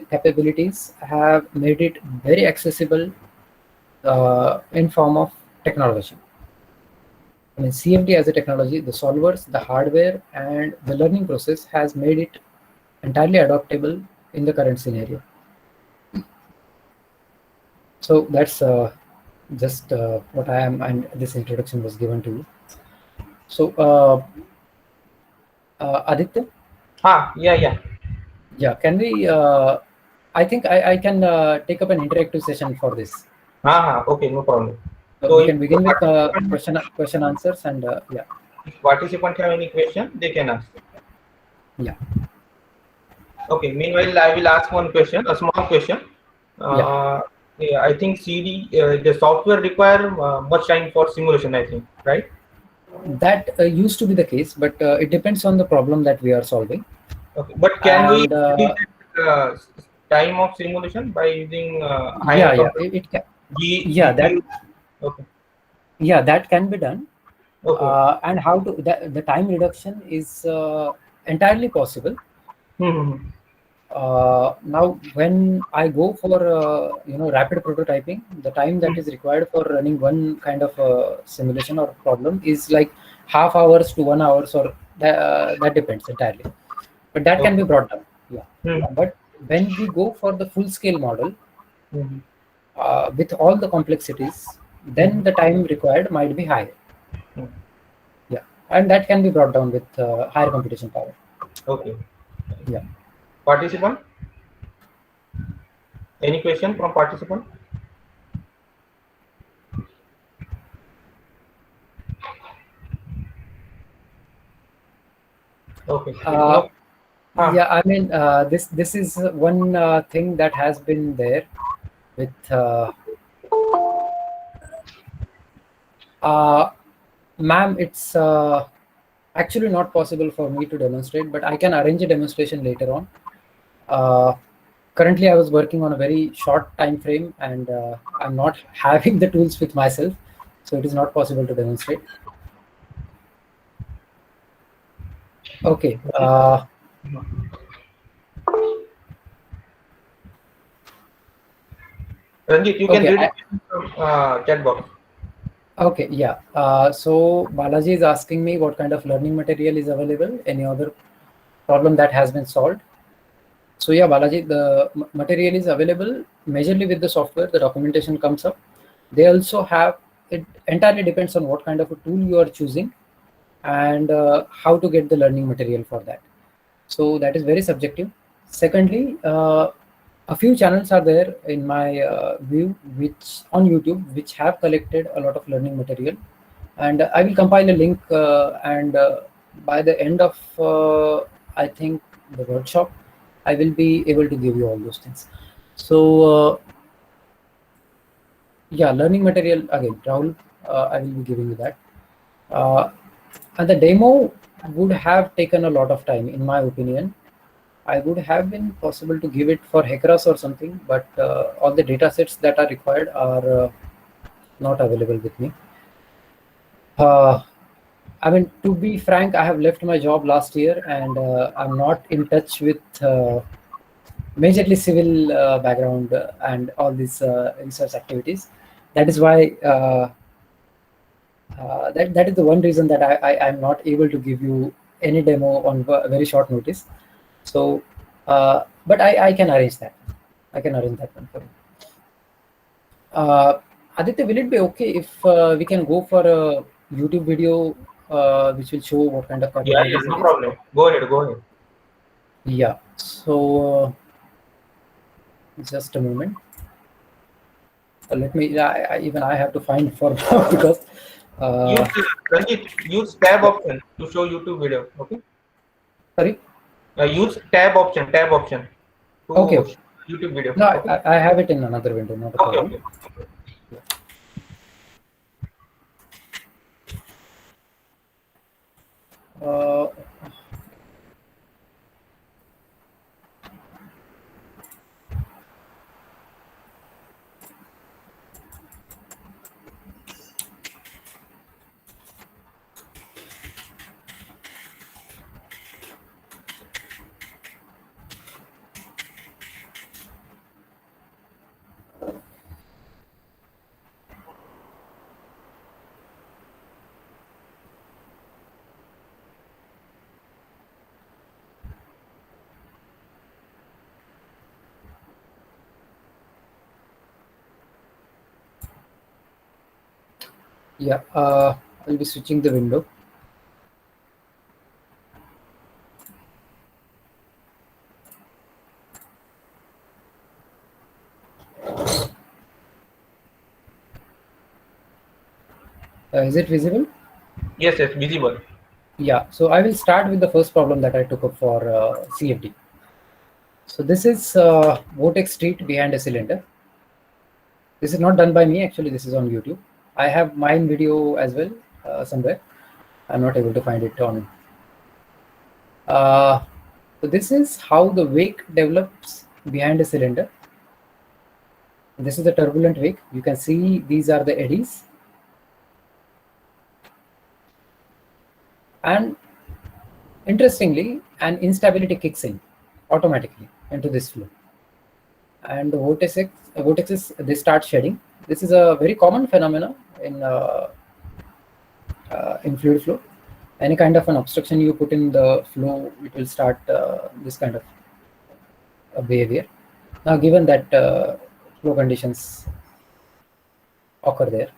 capabilities have made it very accessible in form of technology. I mean, CFD as a technology, the solvers, the hardware, and the learning process has made it entirely adaptable in the current scenario. So that's just what I am, and this introduction was given to you. So, Aditya? Yeah. Can we? I think I can take up an interactive session for this. Okay, no problem. So So we if can begin with question answers, and yeah. if participants have any question, they can ask. Yeah. Okay. Meanwhile, I will ask one question, a small question. Yeah. Yeah, I think CD, the software require much time for simulation, I think, right? That used to be the case, but it depends on the problem that we are solving. Okay. But can we And reduce time of simulation by using higher yeah, compute it can. GPU? Okay. Yeah, that can be done. Okay. And how to the time reduction is entirely possible. Mm-hmm. Now, when I go for rapid prototyping, the time that is required for running one kind of simulation or problem is like half hours to 1 hours, or that depends entirely. But that can be Okay. brought down. Yeah. Mm-hmm. But when we go for the full scale model Mm-hmm. with all the complexities, then the time required might be higher. Mm-hmm. Yeah, and that can be brought down with higher computation power. Okay. Yeah. Participant? Any question from participant? Okay. No. Yeah, I mean, this is one thing that has been there with ma'am. It's actually not possible for me to demonstrate, but I can arrange a demonstration later on. Currently, I was working on a very short time frame, and I'm not having the tools with myself, so it is not possible to demonstrate. Okay. Ranjit, you can Okay. read it from chat box. Okay, yeah. So Balaji is asking me what kind of learning material is available, any other problem that has been solved. So yeah, Balaji, the material is available majorly with the software, the documentation comes up. They also have, it entirely depends on what kind of a tool you are choosing and how to get the learning material for that. So that is very subjective. Secondly, A few channels are there in my view, which on YouTube, which have collected a lot of learning material, and I will compile a link, and by the end of I think the workshop, I will be able to give you all those things. So yeah, learning material again, Rahul, I will be giving you that. And the demo would have taken a lot of time, in my opinion. I would have been possible to give it for Hackeras or something, but all the data sets that are required are not available with me. I mean, to be frank, I have left my job last year, and I'm not in touch with majorly civil background and all these research activities. That is why that is the one reason that I am not able to give you any demo on very short notice. So, but I can arrange that. I can arrange that one for you. Aditya, will it be okay if we can go for a YouTube video which will show what kind of Yeah, yeah, capabilities no it is? problem. Go ahead, go ahead. Yeah. So just a moment. Let me. Even I have to find for because. Use Uh, Ranjit, use tab option to show YouTube video. Okay. Sorry. Use tab option Okay. to Okay. show YouTube video. No, Okay. I have it in another window. Not a Okay. problem. Okay. Uh, yeah. I'll be switching the window. Is it visible? Yes, yes, visible. Yeah. So I will start with the first problem that I took up for CFD. So this is vortex street behind a cylinder. This is not done by me, actually. This is on YouTube. I have mine video as well somewhere. I'm not able to find it on. Uh, so this is how the wake develops behind a cylinder. This is the turbulent wake. You can see these are the eddies. And interestingly, an instability kicks in automatically into this flow. And the vortices, they start shedding. This is a very common phenomena in fluid flow. Any kind of an obstruction you put in the flow, it will start this kind of behavior. Now, given that flow conditions occur there,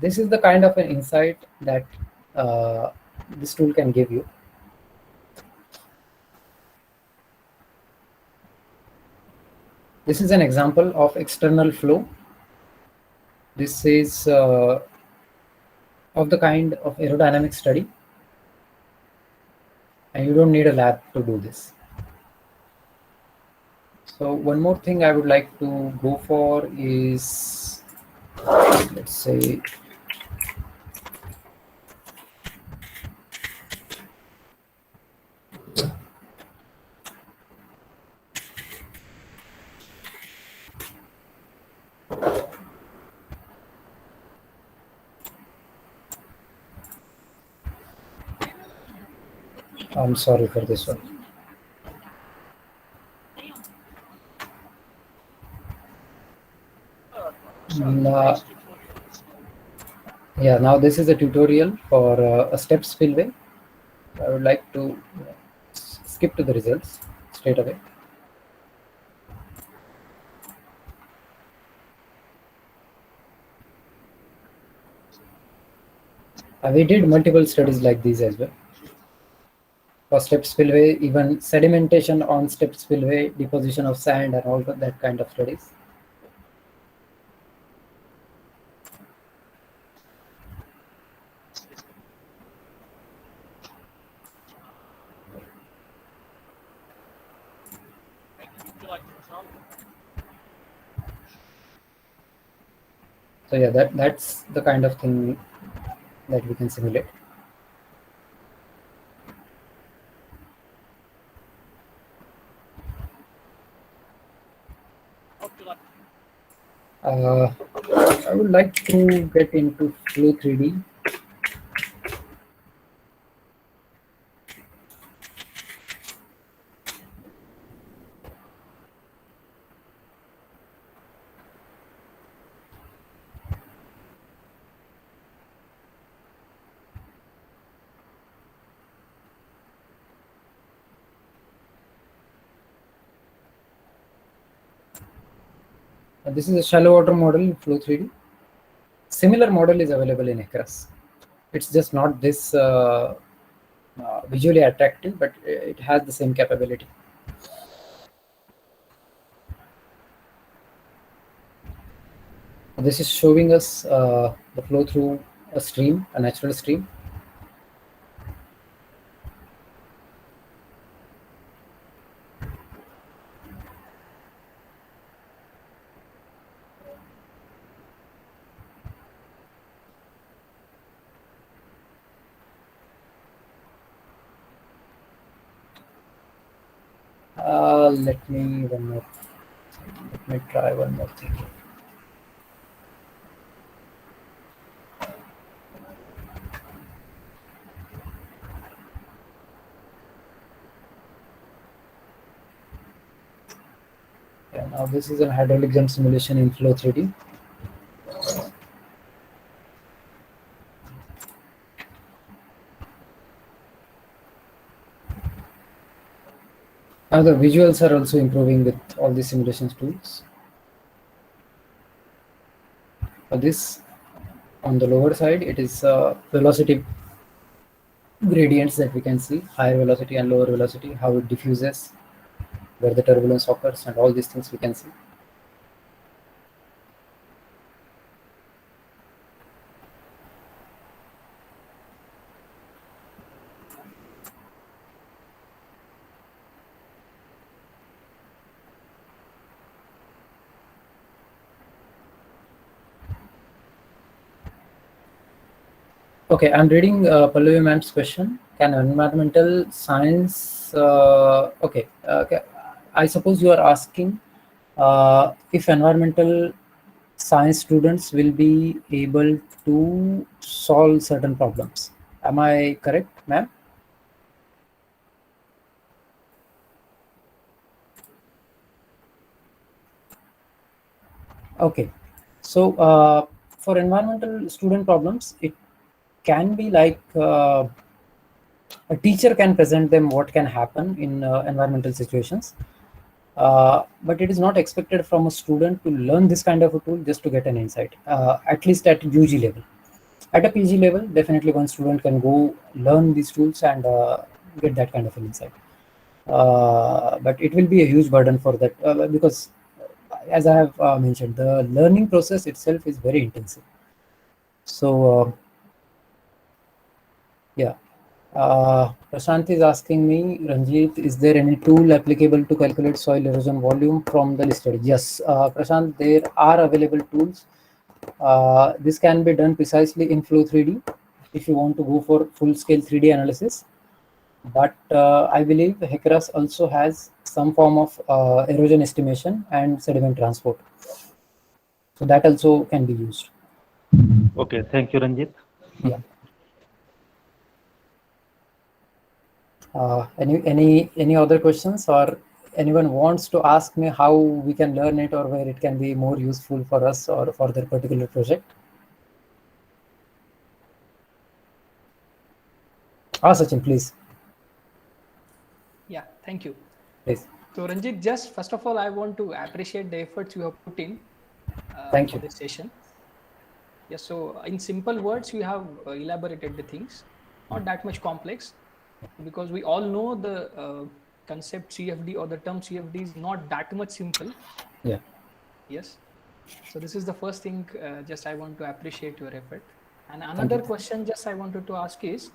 this is the kind of an insight that this tool can give you. This is an example of external flow. This is of the kind of aerodynamic study, and you don't need a lab to do this. So one more thing I would like to go for is, let's say, I'm sorry for this one. Yeah, now this is a tutorial for a step spillway. I would like to skip to the results straight away. We did multiple studies like these as well. For step spillway, even sedimentation on step spillway, deposition of sand, and all that kind of studies. So yeah, that's the kind of thing that we can simulate. I would like to get into Flow 3D. This is a shallow water model in Flow 3D. Similar model is available in Icarus. It's just not this visually attractive, but it has the same capability. This is showing us the flow through a stream, a natural stream. Let me try one more thing. Yeah, now this is a hydraulic jump simulation in Flow 3D. Now the visuals are also improving with all the simulations tools. For this, on the lower side, it is velocity gradients that we can see, higher velocity and lower velocity, how it diffuses, where the turbulence occurs, and all these things we can see. Okay, I'm reading Pallavi ma'am's question. Can environmental science, okay, I suppose you are asking if environmental science students will be able to solve certain problems. Am I correct, ma'am? Okay, so for environmental student problems, it can be like a teacher can present them what can happen in environmental situations, but it is not expected from a student to learn this kind of a tool just to get an insight, at least at UG level. At a PG level, definitely one student can go learn these tools and get that kind of an insight. But it will be a huge burden for that because, as I have mentioned, the learning process itself is very intensive. So, yeah. Prashant is asking me, Ranjit, is there any tool applicable to calculate soil erosion volume from the listed? Yes, Prashant, there are available tools. This can be done precisely in Flow 3D if you want to go for full-scale 3D analysis. But I believe HECRAS also has some form of erosion estimation and sediment transport. So that also can be used. Okay, thank you, Ranjit. Yeah. Any other questions, or anyone wants to ask me how we can learn it or where it can be more useful for us or for their particular project? Sachin, please. Yeah, thank you. Please. So Ranjit, just first of all, I want to appreciate the efforts you have put in Thank for you. this session. Yes, so in simple words, you have elaborated the things, not that much complex, because we all know the concept CFD or the term CFD is not that much simple. Yeah. Yes. So this is the first thing. Just I want to appreciate your effort. And you. another question, just I wanted to ask is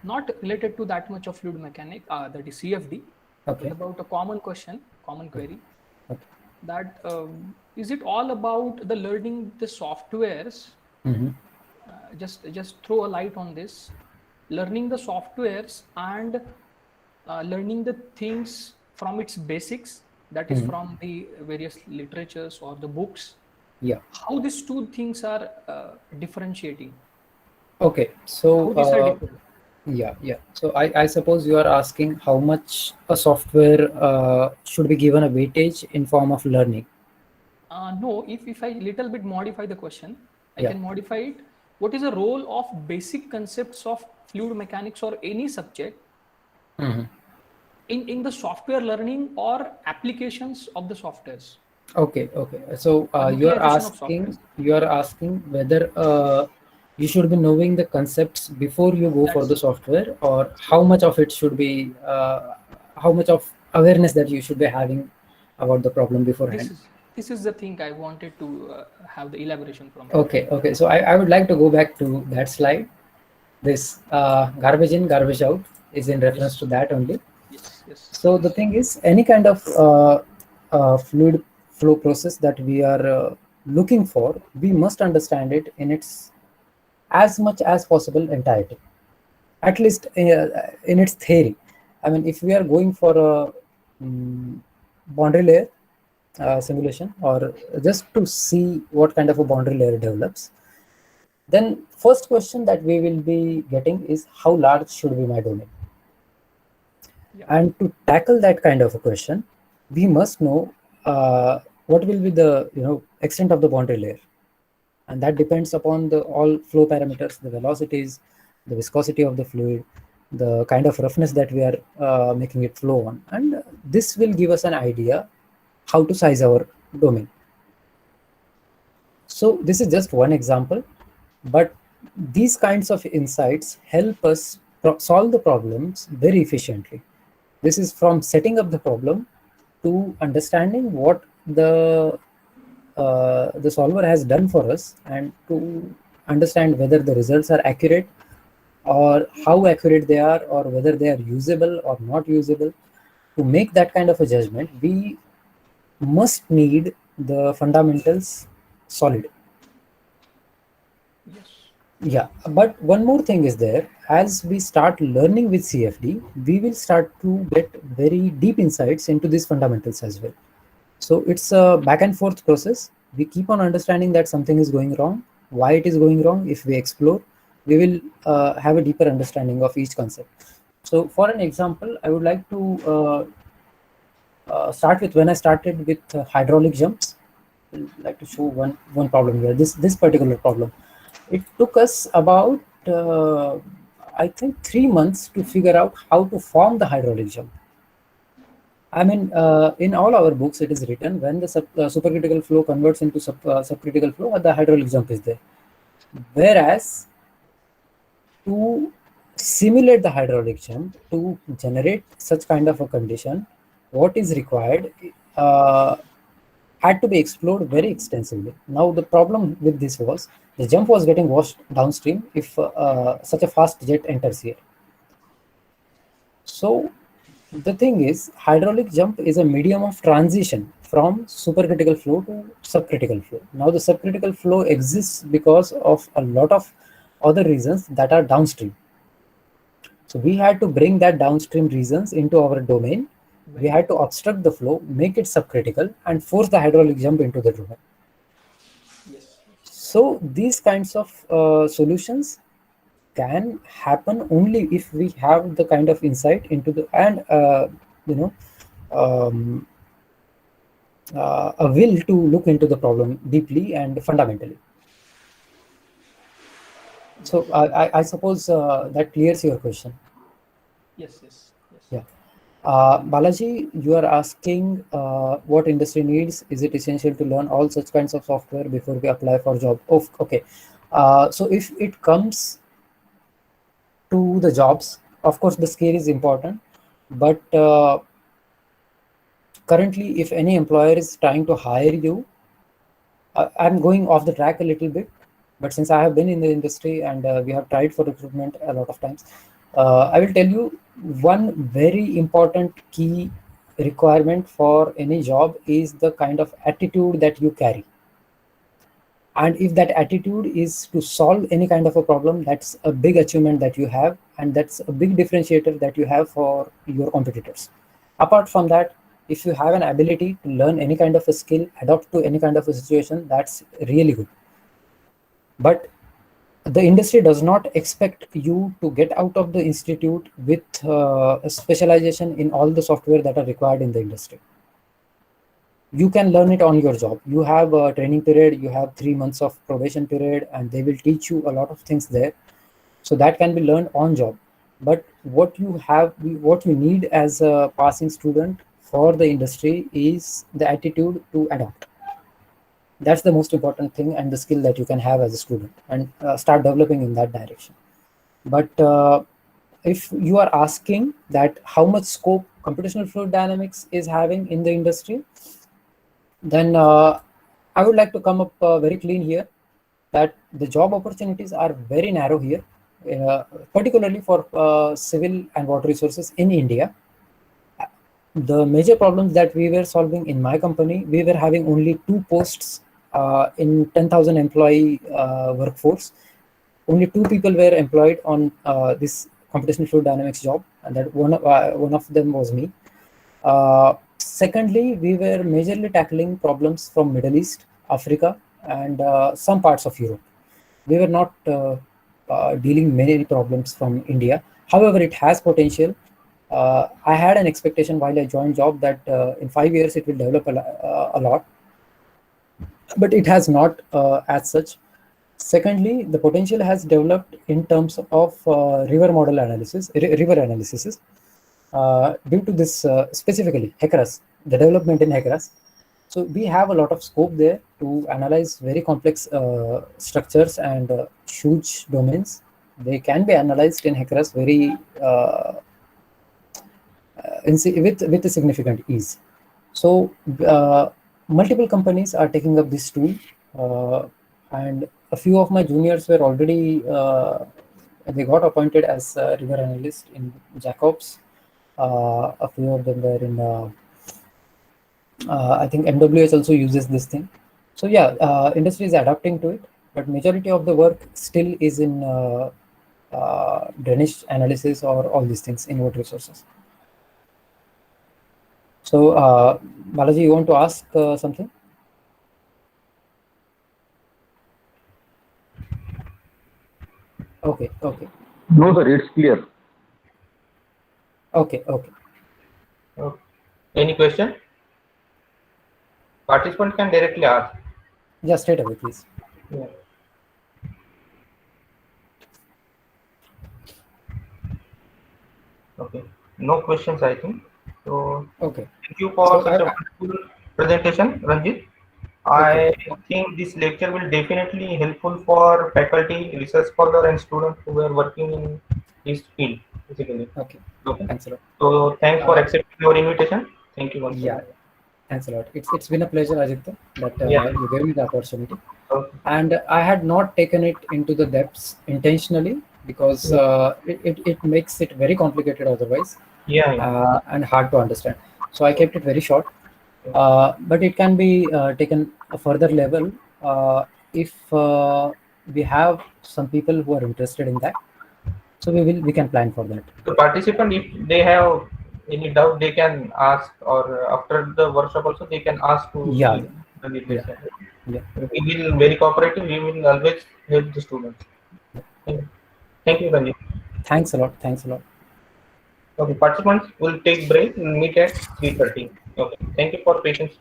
not related to that much of fluid mechanic, that is CFD, Okay. but about a common question, common query. Okay. That is it all about the learning the softwares? Mm-hmm. Just throw a light on this, learning the softwares and learning the things from its basics, that is Mhm. from the various literatures or the books. Yeah. How these two things are differentiating? Okay. So How these are different? yeah. So I suppose you are asking how much a software should be given a weightage in form of learning. No, if I little bit modify the question, I Yeah. can modify it. What is the role of basic concepts of fluid mechanics or any subject Mhm. in the software learning or applications of the softwares Okay. Okay. So or utilization of softwares? you are asking whether you should be knowing the concepts before you go for the That's software, or how much of it should be how much of awareness that you should be having about the problem beforehand. this is the thing I wanted to have the elaboration from you. Okay. Okay. So I would like to go back to that slide. This garbage in, garbage out is in reference Yes, to that only. yes. So the thing is, any kind of fluid flow process that we are looking for, we must understand it in its as much as possible entirety, at least in its theory. I mean, if we are going for a boundary layer simulation, or just to see what kind of a boundary layer develops, then first question that we will be getting is how large should be my domain? Yeah. And to tackle that kind of a question, we must know what will be the extent of the boundary layer, and that depends upon the all flow parameters, the velocities, the viscosity of the fluid, the kind of roughness that we are making it flow on, and this will give us an idea how to size our domain. So this is just one example, but these kinds of insights help us solve the problems very efficiently. This is from setting up the problem to understanding what the solver has done for us, and to understand whether the results are accurate, or how accurate they are, or whether they are usable or not usable. To make that kind of a judgment, we must need the fundamentals solid. Yes. Yeah, but one more thing is there. As we start learning with CFD, we will start to get very deep insights into these fundamentals as well. So it's a back and forth process. We keep on understanding that something is going wrong, why it is going wrong. If we explore, we will have a deeper understanding of each concept. So for an example, I would like to start with when I started with hydraulic jumps. I'd like to show one problem here. This particular problem. It took us about I think 3 months to figure out how to form the hydraulic jump. I mean, in all our books, it is written when the supercritical flow converts into subcritical flow, the hydraulic jump is there. Whereas to simulate the hydraulic jump, to generate such kind of a condition, what is required had to be explored very extensively. Now, the problem with this was the jump was getting washed downstream if such a fast jet enters here. So the thing is, hydraulic jump is a medium of transition from supercritical flow to subcritical flow. Now, the subcritical flow exists because of a lot of other reasons that are downstream. So we had to bring that downstream reasons into our domain. We had to obstruct the flow, make it subcritical, and force the hydraulic jump into the domain. Yes. So these kinds of solutions can happen only if we have the kind of insight into the and you know um, a will to look into the problem deeply and fundamentally. So I suppose that clears your question. Yes. Yeah. Balaji, you are asking what industry needs. Is it essential to learn all such kinds of software before we apply for job? Oh, okay. So if it comes to the jobs, of course, the skill is important. But currently, if any employer is trying to hire you, I'm going off the track a little bit. But since I have been in the industry and we have tried for recruitment a lot of times, I will tell you one very important key requirement for any job is the kind of attitude that you carry. And if that attitude is to solve any kind of a problem, that's a big achievement that you have, and that's a big differentiator that you have for your competitors. Apart from that, if you have an ability to learn any kind of a skill, adapt to any kind of a situation, that's really good. But the industry does not expect you to get out of the institute with a specialization in all the software that are required in the industry. You can learn it on your job. You have a training period, you have 3 months of probation period, and they will teach you a lot of things there. So that can be learned on job. But what you need as a passing student for the industry is the attitude to adapt. That's the most important thing, and the skill that you can have as a student, and start developing in that direction. But if you are asking that how much scope computational fluid dynamics is having in the industry, then I would like to come up very clean here that the job opportunities are very narrow here, particularly for civil and water resources in India. The major problems that we were solving in my company, we were having only 2 posts in 10,000 employee workforce. Only 2 people were employed on this computational fluid dynamics job, and that one of them was me. Secondly, we were majorly tackling problems from Middle East, Africa, and some parts of Europe. We were not dealing many problems from India. However, it has potential. I had an expectation while I joined job that in 5 years it will develop a lot, but it has not as such. Secondly, the potential has developed in terms of river analysis, due to this specifically HECRAS, the development in HECRAS. So we have a lot of scope there to analyze very complex structures and huge domains. They can be analyzed in HECRAS very with a significant ease. So multiple companies are taking up this tool, and a few of my juniors were already they got appointed as river analyst in Jacobs. A few of them were in I think MWH also uses this thing. So yeah, industry is adapting to it, but majority of the work still is in drainage analysis or all these things in water resources. So Balaji, you want to ask something? Okay. No, sir, it's clear. Okay. Any question? Participant can directly ask. Yeah, straight away, please. Yeah. Okay. No questions, I think. So Okay. thank you for such a wonderful presentation, Ranjit. I think this lecture will definitely helpful for faculty, research scholar, and students who are working in this field, basically. Okay. Thanks a lot. So thanks for accepting our invitation. Thank you once Yeah. Thanks a lot. It's been a pleasure, Ajitya, that you gave me the opportunity. Okay. And I had not taken it into the depths intentionally because it makes it very complicated otherwise. Yeah. And hard to understand. So I kept it very short. But it can be taken a further level if we have some people who are interested in that. So we can plan for that. The participant, if they have any doubt, they can ask, or after the workshop also they can ask to Yeah. We will very cooperative. We will always help the students. Thank you, Ranjit. Thanks a lot. Okay, participants will take break and meet at 3:30. Okay, thank you for patience.